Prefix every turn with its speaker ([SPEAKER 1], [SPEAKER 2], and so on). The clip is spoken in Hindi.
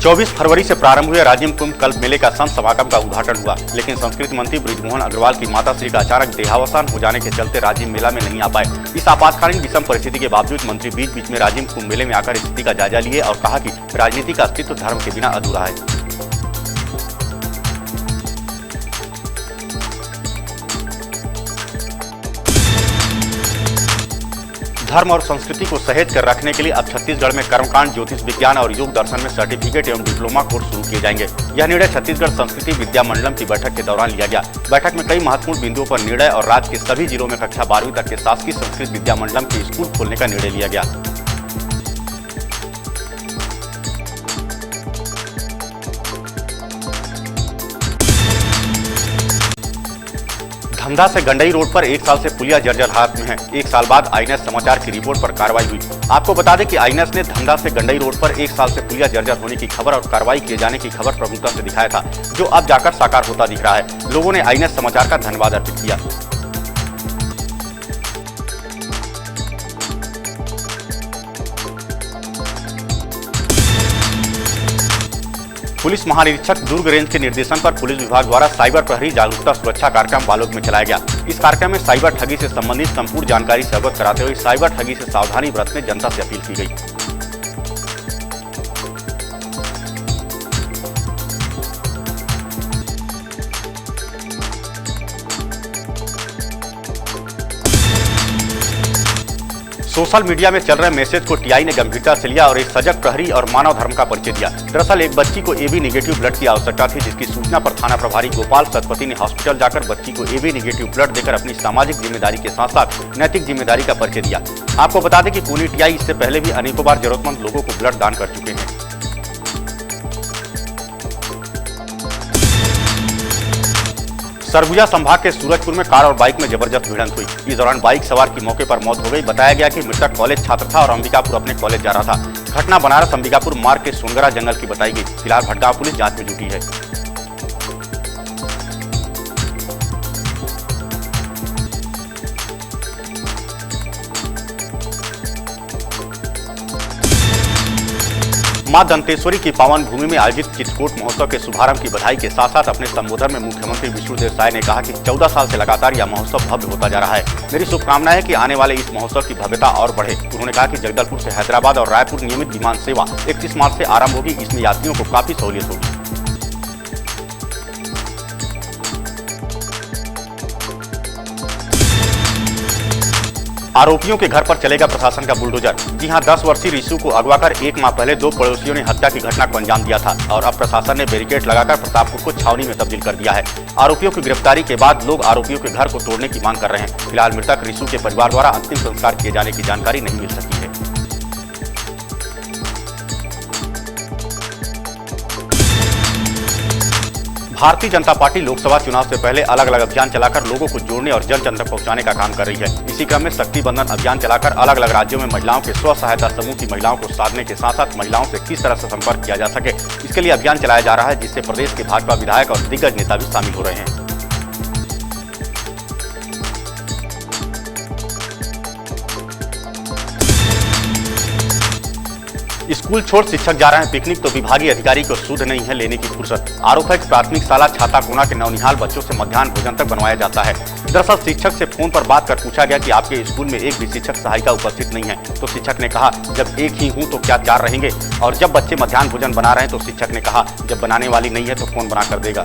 [SPEAKER 1] 24 फरवरी से प्रारंभ हुए राज्य कुंभ कल्प मेले का संत समागम का उद्घाटन हुआ, लेकिन संस्कृति मंत्री बृजमोहन अग्रवाल की माता श्री का अचानक देहावसान हो जाने के चलते राजिम मेला में नहीं आ पाए। इस आपातकालीन विषम परिस्थिति के बावजूद मंत्री बीच बीच में राजिम कुंभ मेले में आकर स्थिति का जायजा लिए और कहा कि राजनीति का अस्तित्व धर्म के बिना अधूरा है। धर्म और संस्कृति को सहेज कर रखने के लिए अब छत्तीसगढ़ में कर्मकांड, ज्योतिष विज्ञान और योग दर्शन में सर्टिफिकेट एवं डिप्लोमा कोर्स शुरू किए जाएंगे। यह निर्णय छत्तीसगढ़ संस्कृति विद्या मंडलम की बैठक के दौरान लिया गया। बैठक में कई महत्वपूर्ण बिंदुओं पर निर्णय और राज्य के सभी जिलों में कक्षा 12वीं तक के शासकीय संस्कृत विद्या मंडलम के स्कूल खोलने का निर्णय लिया गया। धमधा से गंडई रोड पर 1 साल से पुलिया जर्जर हालत में है। 1 साल बाद आईएनएस समाचार की रिपोर्ट पर कार्रवाई हुई। आपको बता दें कि आईएनएस ने धमधा से गंडई रोड पर 1 साल से पुलिया जर्जर होने की खबर और कार्रवाई किए जाने की खबर प्रमुखता से दिखाया था, जो अब जाकर साकार होता दिख रहा है। लोगों ने आईएनएस समाचार का धन्यवाद अर्पित किया। पुलिस महानिरीक्षक दुर्ग रेंज के निर्देशन पर पुलिस विभाग द्वारा साइबर प्रहरी जागरूकता सुरक्षा कार्यक्रम बालोद में चलाया गया। इस कार्यक्रम में साइबर ठगी से संबंधित संपूर्ण जानकारी से अवगत कराते हुए साइबर ठगी से सावधानी बरतने जनता से अपील की गई। सोशल मीडिया में चल रहे मैसेज को टीआई ने गंभीरता से लिया और एक सजग प्रहरी और मानव धर्म का परिचय दिया। दरअसल एक बच्ची को एबी नेगेटिव ब्लड की आवश्यकता थी, जिसकी सूचना पर थाना प्रभारी गोपाल सतपति ने हॉस्पिटल जाकर बच्ची को एबी नेगेटिव ब्लड देकर अपनी सामाजिक जिम्मेदारी के साथ साथ नैतिक जिम्मेदारी का परिचय दिया। आपको बता दें कि पुणे टीआई इससे पहले भी अनेकों बार जरूरतमंद लोगों को ब्लड दान कर चुके हैं। सरगुजा संभाग के सूरजपुर में कार और बाइक में जबरदस्त भिड़ंत हुई। इस दौरान बाइक सवार की मौके पर मौत हो गई। बताया गया कि मृतक कॉलेज छात्र था और अंबिकापुर अपने कॉलेज जा रहा था। घटना बनारस अंबिकापुर मार्ग के सोनगरा जंगल की बताई गई। फिलहाल भटगांव पुलिस जांच में जुटी है। मां दंतेश्वरी की पावन भूमि में आयोजित चित्रकूट महोत्सव के शुभारंभ की बधाई के साथ साथ अपने संबोधन में मुख्यमंत्री विष्णुदेव साय ने कहा कि 14 साल से लगातार यह महोत्सव भव्य होता जा रहा है। मेरी शुभकामनाएं है कि आने वाले इस महोत्सव की भव्यता और बढ़े। उन्होंने कहा कि जगदलपुर से हैदराबाद और रायपुर नियमित विमान सेवा 31 मार्च से आरंभ होगी। इसमें यात्रियों को काफी सहूलियत होगी। आरोपियों के घर पर चलेगा प्रशासन का बुलडोजर। जी हां, 10 वर्षीय रिशु को अगवा कर 1 माह पहले 2 पड़ोसियों ने हत्या की घटना को अंजाम दिया था और अब प्रशासन ने बैरिकेड लगाकर प्रतापपुर को छावनी में तब्दील कर दिया है। आरोपियों की गिरफ्तारी के बाद लोग आरोपियों के घर को तोड़ने की मांग कर रहे हैं। फिलहाल मृतक रिशु के परिवार द्वारा अंतिम संस्कार किए जाने की जानकारी नहीं मिल सकी है। भारतीय जनता पार्टी लोकसभा चुनाव से पहले अलग अलग अभियान चलाकर लोगों को जोड़ने और जन जन तक पहुंचाने का काम कर रही है। इसी क्रम में शक्ति बंधन अभियान चलाकर अलग अलग राज्यों में महिलाओं के स्व सहायता समूह की महिलाओं को साधने के साथ साथ महिलाओं से किस तरह से संपर्क किया जा सके, इसके लिए अभियान चलाया जा रहा है, जिससे प्रदेश के भाजपा विधायक और दिग्गज नेता भी शामिल हो रहे हैं। स्कूल छोड़ शिक्षक जा रहे हैं पिकनिक तो विभागीय अधिकारी को सुध नहीं है लेने की फुर्सत। आरोप है कि प्राथमिक शाला छाताकोना के नौनिहाल बच्चों से मध्याह्न भोजन तक बनवाया जाता है। दरअसल शिक्षक से फोन पर बात कर पूछा गया कि आपके स्कूल में एक भी शिक्षक सहायिका उपस्थित नहीं है, तो शिक्षक ने कहा जब एक ही हूँ तो क्या 4 रहेंगे। और जब बच्चे मध्याह्न भोजन बना रहे हैं तो शिक्षक ने कहा जब बनाने वाली नहीं है तो कौन बना कर देगा।